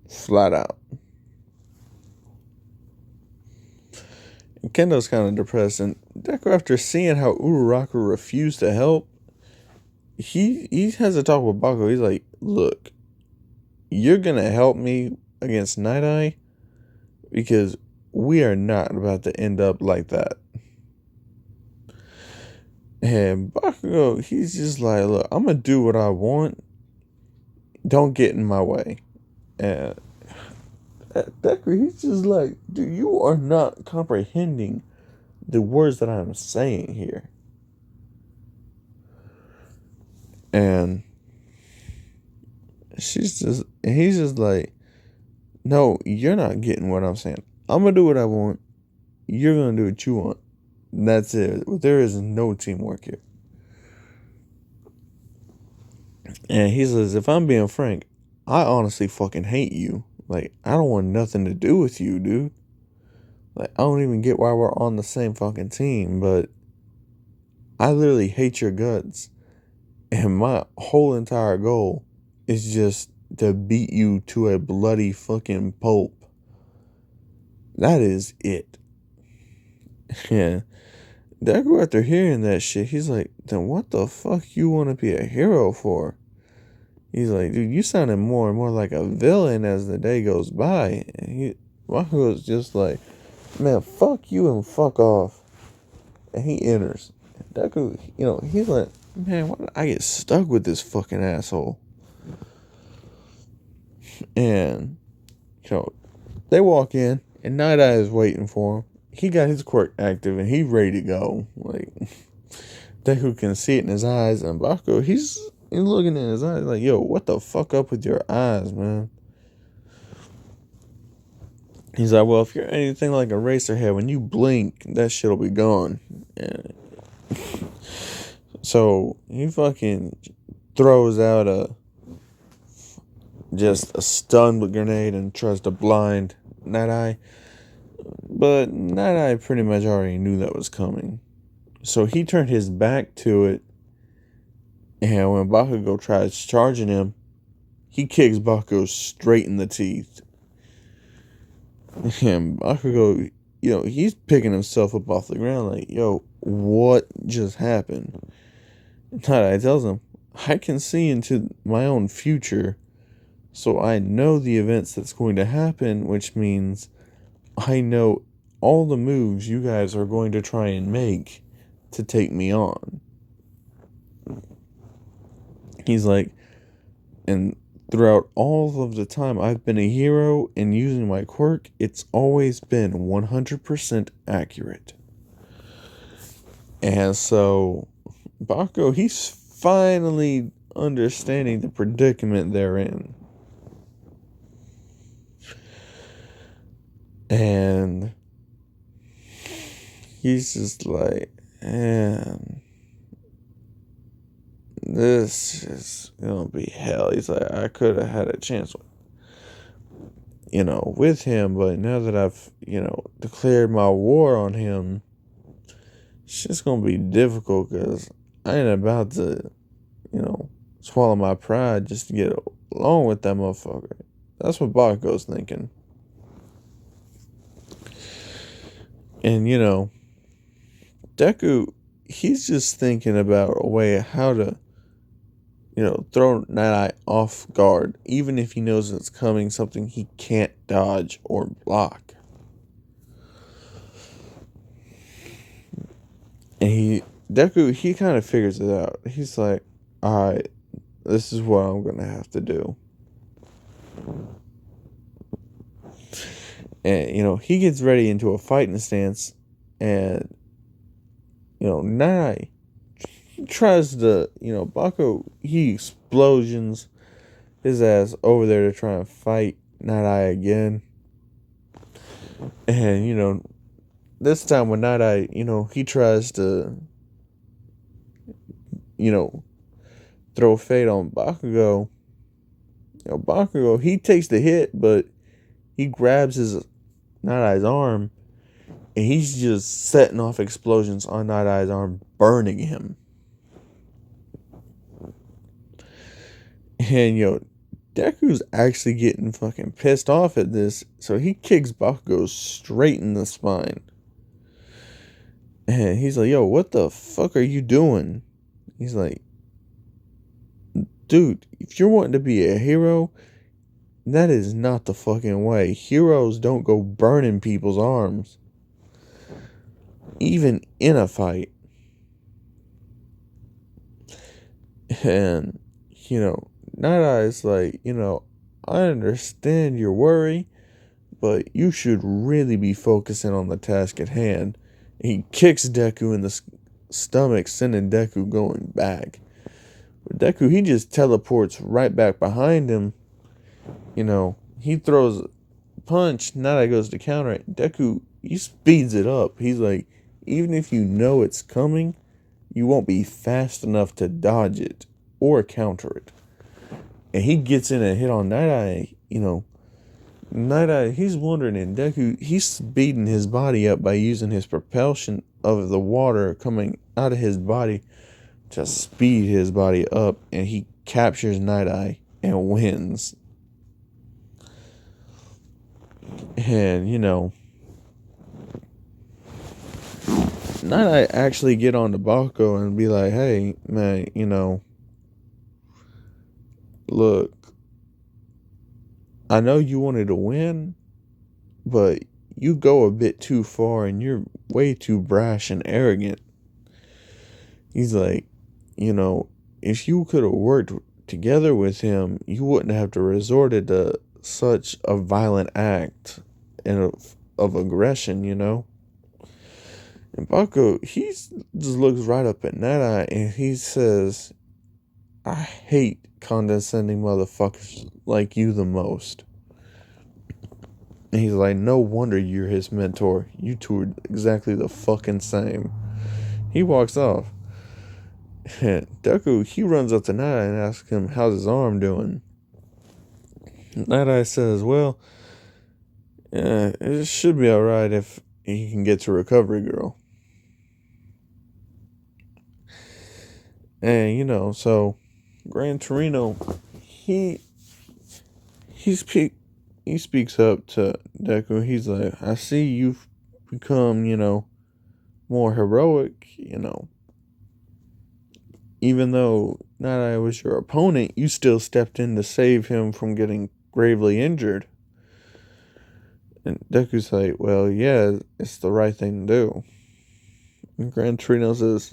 Flat out. And Kendo's kind of depressed. And Deku, after seeing how Uraraka refused to help, he has a talk with Bakugo. He's like, look, you're going to help me against Night Eye because we are not about to end up like that. And Bakugo, he's just like, look, I'm going to do what I want. Don't get in my way. And Deku, he's just like, dude, you are not comprehending the words that I'm saying here. And he's just like, no, you're not getting what I'm saying. I'm going to do what I want. You're going to do what you want. And that's it. There is no teamwork here. And he says, if I'm being frank, I honestly fucking hate you. Like, I don't want nothing to do with you, dude. Like, I don't even get why we're on the same fucking team, but I literally hate your guts. And my whole entire goal is just to beat you to a bloody fucking pulp. That is it. Yeah. Deku, after hearing that shit, he's like, then what the fuck you want to be a hero for? He's like, dude, you sounding more and more like a villain as the day goes by. And Bakugo's just like, man, fuck you and fuck off. And he enters. Deku, he's like, man, why did I get stuck with this fucking asshole? And, they walk in, and Night Eye is waiting for him. He got his quirk active, and he's ready to go. Like, Deku can see it in his eyes, and Bakugo, he's looking in his eyes like, yo, what the fuck up with your eyes, man? He's like, well, if you're anything like a racerhead, when you blink, that shit'll be gone. And so he fucking throws out just a stun grenade and tries to blind Night Eye. But Night Eye pretty much already knew that was coming. So he turned his back to it. And when Bakugo tries charging him, he kicks Bakugo straight in the teeth. And Bakugo, he's picking himself up off the ground like, yo, what just happened? Night Eye tells him, I can see into my own future, so I know the events that's going to happen, which means I know all the moves you guys are going to try and make to take me on. He's like, and throughout all of the time I've been a hero and using my quirk, it's always been 100% accurate. And so Bakugo, he's finally understanding the predicament they're in. And he's just like, man, this is gonna be hell. He's like, I could have had a chance, with him, but now that I've, declared my war on him, it's just gonna be difficult because I ain't about to, swallow my pride just to get along with that motherfucker. That's what Bakugo's thinking. And, Deku, he's just thinking about a way how to, throw Night Eye off guard, even if he knows it's coming, something he can't dodge or block. And Deku, he kind of figures it out. He's like, alright, this is what I'm going to have to do. And, he gets ready into a fighting stance, and, Night Eye tries to, Bakugo, he explosions his ass over there to try and fight Night Eye again. And, this time when Night Eye, he tries to, throw fate on Bakugo. Bakugo, he takes the hit, but he grabs his Night Eye's arm, and he's just setting off explosions on Night Eye's arm, burning him. And, Deku's actually getting fucking pissed off at this, so he kicks Bakugo straight in the spine. And he's like, yo, what the fuck are you doing? He's like, dude, if you're wanting to be a hero, that is not the fucking way. Heroes don't go burning people's arms, even in a fight. And, Night Eye's like, I understand your worry, but you should really be focusing on the task at hand. He kicks Deku in the stomach, sending Deku going back. But Deku, he just teleports right back behind him. He throws a punch, Night Eye goes to counter it. Deku, he speeds it up. He's like, even if you know it's coming, you won't be fast enough to dodge it or counter it. And he gets in a hit on Night Eye, Night Eye, he's wondering, and Deku, he's speeding his body up by using his propulsion of the water coming out of his body to speed his body up, and he captures Night Eye and wins. And, Night Eye actually get on to Bakugo and be like, hey, man, look, I know you wanted to win, but you go a bit too far and you're way too brash and arrogant. He's like, if you could have worked together with him, you wouldn't have to resorted to such a violent act and of aggression, And Bakugo, he just looks right up at Night Eye and he says, I hate condescending motherfuckers like you the most. And he's like, no wonder you're his mentor. You two are exactly the fucking same. He walks off. And Deku, he runs up to Night Eye and asks him, how's his arm doing? Night Eye says, well, it should be alright if he can get to Recovery Girl. And, so Gran Torino, he speaks up to Deku. He's like, I see you've become, more heroic, Even though Night Eye was your opponent, you still stepped in to save him from getting gravely injured. And Deku's like, well, yeah, it's the right thing to do. And Gran Torino says,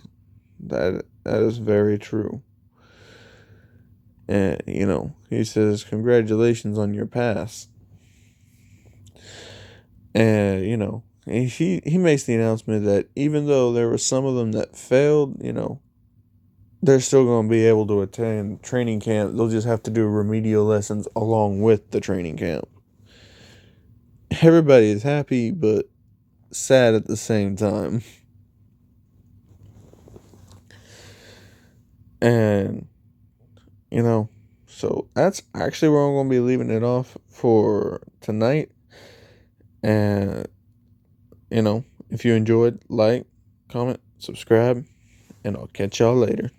that is very true. And, he says, congratulations on your pass. And, he makes the announcement that even though there were some of them that failed, they're still going to be able to attend training camp. They'll just have to do remedial lessons along with the training camp. Everybody is happy, but sad at the same time. And, so that's actually where I'm going to be leaving it off for tonight. And, if you enjoyed, like, comment, subscribe, and I'll catch y'all later.